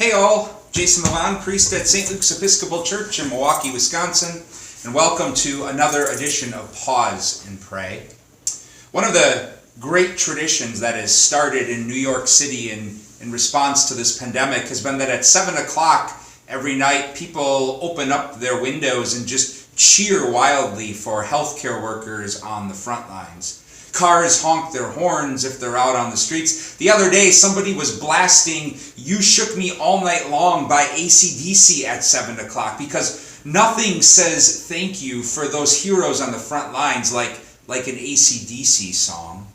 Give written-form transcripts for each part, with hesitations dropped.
Hey all, Jason Milan, priest at St. Luke's Episcopal Church in Milwaukee, Wisconsin, and welcome to another edition of Pause and Pray. One of the great traditions that has started in New York City in response to this pandemic has been that at 7 o'clock every night people open up their windows and just cheer wildly for healthcare workers on the front lines. Cars honk their horns if they're out on the streets. The other day, somebody was blasting "You Shook Me All Night Long" by AC/DC at 7 o'clock because nothing says thank you for those heroes on the front lines like an AC/DC song.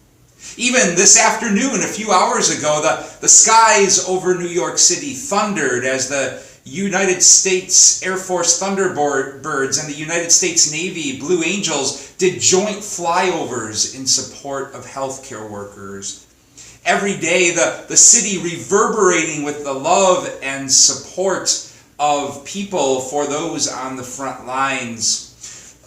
Even this afternoon, a few hours ago, the skies over New York City thundered as the United States Air Force Thunderbirds and the United States Navy Blue Angels did joint flyovers in support of healthcare workers. Every day, the city reverberating with the love and support of people for those on the front lines.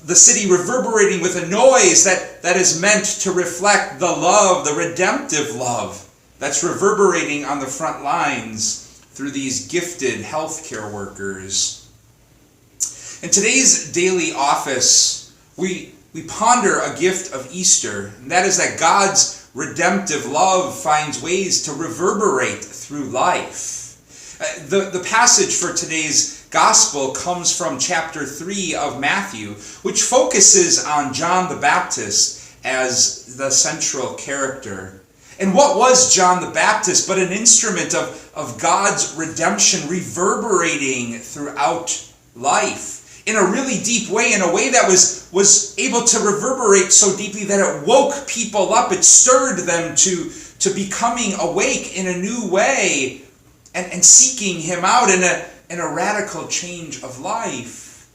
The city reverberating with a noise that is meant to reflect the love, the redemptive love that's reverberating on the front lines through these gifted healthcare workers. In today's daily office, we ponder a gift of Easter, and that is that God's redemptive love finds ways to reverberate through life. The passage for today's gospel comes from chapter 3 of Matthew, which focuses on John the Baptist as the central character. And what was John the Baptist but an instrument of God's redemption reverberating throughout life in a really deep way, in a way that was able to reverberate so deeply that it woke people up. It stirred them to becoming awake in a new way and seeking him out in a radical change of life.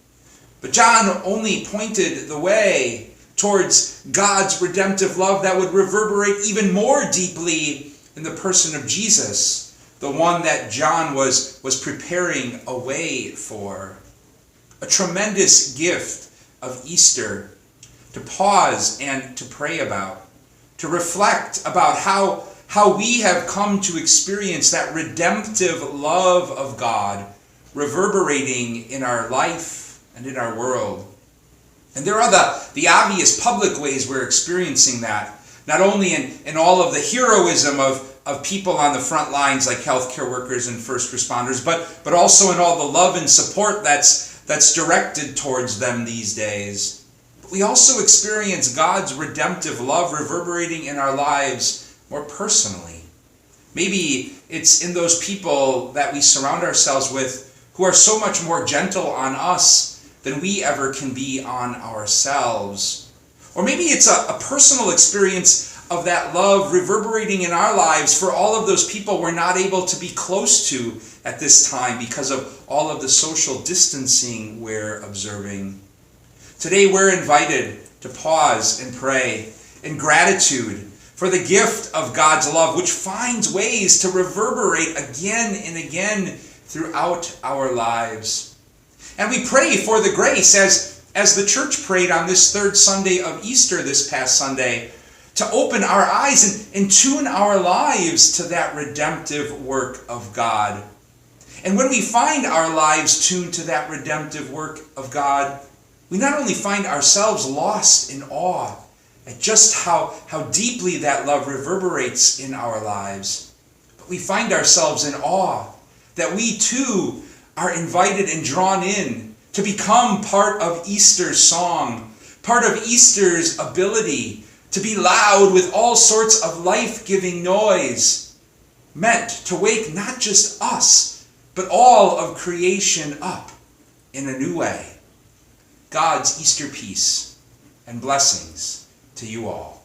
But John only pointed the way towards God's redemptive love that would reverberate even more deeply in the person of Jesus, the one that John was preparing a way for. A tremendous gift of Easter to pause and to pray about, to reflect about how we have come to experience that redemptive love of God reverberating in our life and in our world. And there are the obvious public ways we're experiencing that, not only in all of the heroism of people on the front lines like healthcare workers and first responders, but also in all the love and support that's directed towards them these days. But we also experience God's redemptive love reverberating in our lives more personally. Maybe it's in those people that we surround ourselves with who are so much more gentle on us than we ever can be on ourselves. Or maybe it's a personal experience of that love reverberating in our lives for all of those people we're not able to be close to at this time because of all of the social distancing we're observing. Today we're invited to pause and pray in gratitude for the gift of God's love, which finds ways to reverberate again and again throughout our lives. And we pray for the grace, as the church prayed on this third Sunday of Easter this past Sunday, to open our eyes and tune our lives to that redemptive work of God. And when we find our lives tuned to that redemptive work of God, we not only find ourselves lost in awe at just how deeply that love reverberates in our lives, but we find ourselves in awe that we too are invited and drawn in to become part of Easter's song, part of Easter's ability to be loud with all sorts of life-giving noise, meant to wake not just us, but all of creation up in a new way. God's Easter peace and blessings to you all.